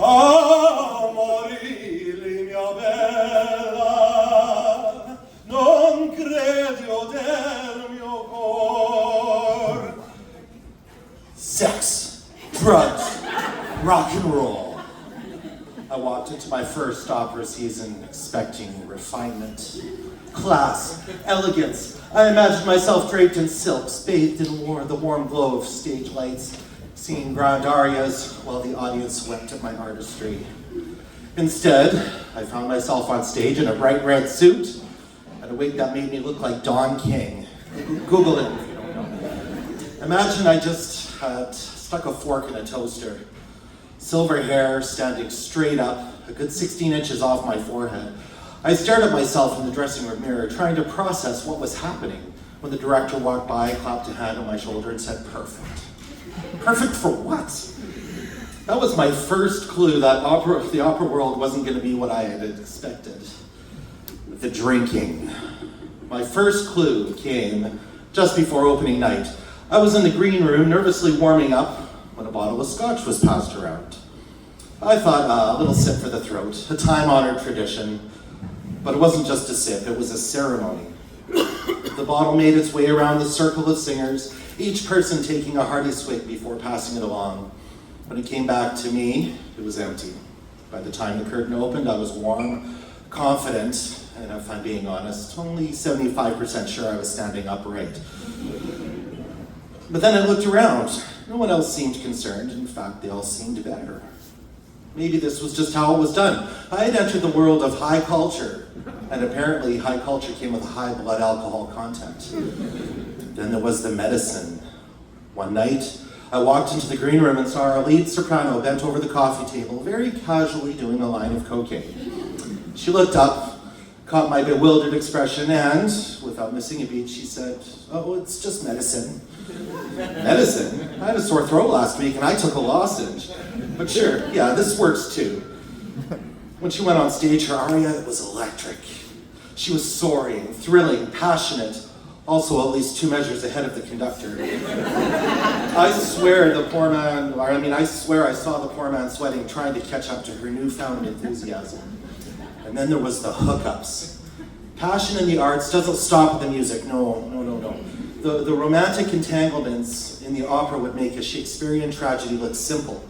Amarili mia bella, non credo del mio cor. Sex, drugs, rock and roll. I walked into my first opera season expecting refinement, class, elegance. I imagined myself draped in silks, bathed in the warm glow of stage lights, singing grand arias while the audience wept at my artistry. Instead, I found myself on stage in a bright red suit and a wig that made me look like Don King. Google it if you don't know. Imagine I just had stuck a fork in a toaster. Silver hair standing straight up, a good 16 inches off my forehead. I stared at myself in the dressing room mirror, trying to process what was happening when the director walked by, clapped a hand on my shoulder, and said, "Perfect." Perfect for what? That was my first clue that the opera world wasn't going to be what I had expected. The drinking. My first clue came just before opening night. I was in the green room, nervously warming up, when a bottle of scotch was passed around. I thought, a little sip for the throat, a time-honored tradition. But it wasn't just a sip, it was a ceremony. The bottle made its way around the circle of singers, each person taking a hearty swig before passing it along. When it came back to me, it was empty. By the time the curtain opened, I was warm, confident, and if I'm being honest, only 75% sure I was standing upright. But then I looked around. No one else seemed concerned. In fact, they all seemed better. Maybe this was just how it was done. I had entered the world of high culture, and apparently high culture came with a high blood alcohol content. Then there was the medicine. One night, I walked into the green room and saw our lead soprano bent over the coffee table, very casually doing a line of cocaine. She looked up, caught my bewildered expression, and, without missing a beat, she said, "Oh, it's just medicine." Medicine? I had a sore throat last week and I took a lozenge. But sure, yeah, this works too. When she went on stage, her aria, it was electric. She was soaring, thrilling, passionate, also at least 2 measures ahead of the conductor. I swear I saw the poor man sweating, trying to catch up to her newfound enthusiasm. And then there was the hookups. Passion in the arts doesn't stop with the music, no. The romantic entanglements in the opera would make a Shakespearean tragedy look simple.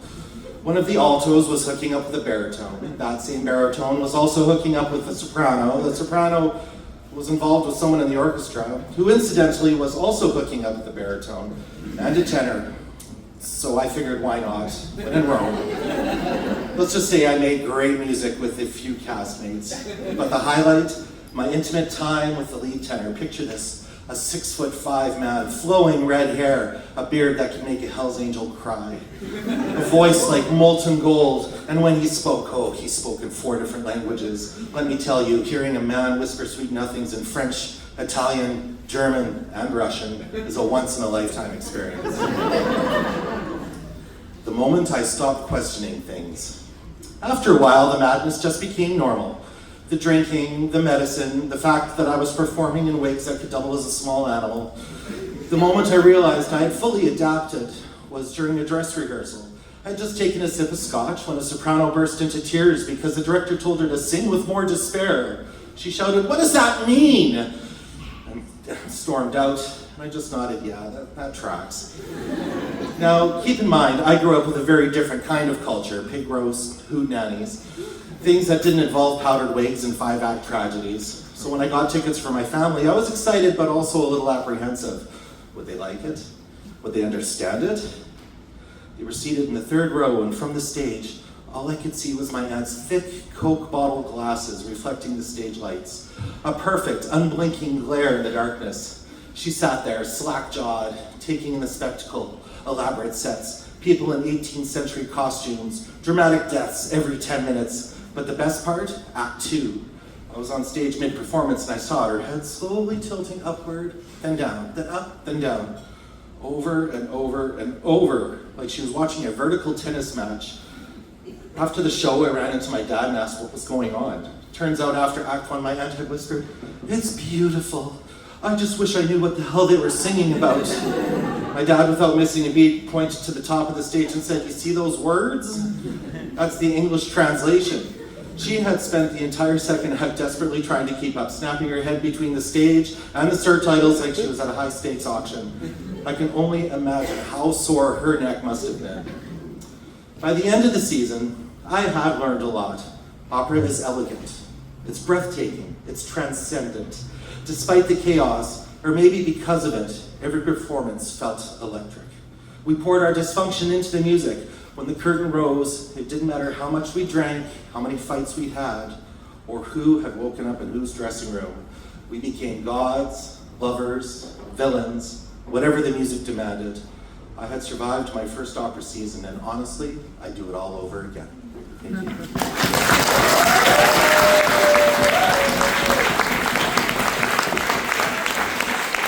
One of the altos was hooking up with a baritone. That same baritone was also hooking up with the soprano. The soprano was involved with someone in the orchestra, who incidentally was also hooking up with the baritone and a tenor. So I figured, why not? When in Rome. Let's just say I made great music with a few castmates. But the highlight, my intimate time with the lead tenor. Picture this. A 6'5" man, flowing red hair, a beard that could make a Hell's Angel cry. A voice like molten gold, and when he spoke, he spoke in 4 different languages. Let me tell you, hearing a man whisper sweet nothings in French, Italian, German, and Russian is a once-in-a-lifetime experience. The moment I stopped questioning things. After a while, the madness just became normal. The drinking, the medicine, the fact that I was performing in wigs that could double as a small animal. The moment I realized I had fully adapted was during a dress rehearsal. I had just taken a sip of scotch when a soprano burst into tears because the director told her to sing with more despair. She shouted, "What does that mean?" And stormed out, and I just nodded, yeah, that tracks. Now, keep in mind, I grew up with a very different kind of culture, pig roast, hootenannies. Things that didn't involve powdered wigs and 5-act tragedies. So when I got tickets for my family, I was excited but also a little apprehensive. Would they like it? Would they understand it? They were seated in the 3rd row, and from the stage, all I could see was my aunt's thick Coke bottle glasses reflecting the stage lights. A perfect, unblinking glare in the darkness. She sat there, slack-jawed, taking in the spectacle, elaborate sets, people in 18th century costumes, dramatic deaths every 10 minutes. But the best part, Act 2. I was on stage mid-performance and I saw her head slowly tilting upward, then down, then up, then down. Over and over and over, like she was watching a vertical tennis match. After the show, I ran into my dad and asked what was going on. Turns out after Act 1, my aunt had whispered, "It's beautiful. I just wish I knew what the hell they were singing about." My dad, without missing a beat, pointed to the top of the stage and said, "You see those words? That's the English translation. She had spent the entire second act desperately trying to keep up, snapping her head between the stage and the surtitles like she was at a high-stakes auction. I can only imagine how sore her neck must have been. By the end of the season, I had learned a lot. Opera is elegant. It's breathtaking. It's transcendent. Despite the chaos, or maybe because of it, every performance felt electric. We poured our dysfunction into the music. When the curtain rose, it didn't matter how much we drank, how many fights we'd had, or who had woken up in whose dressing room. We became gods, lovers, villains, whatever the music demanded. I had survived my first opera season, and honestly, I'd do it all over again. Thank you.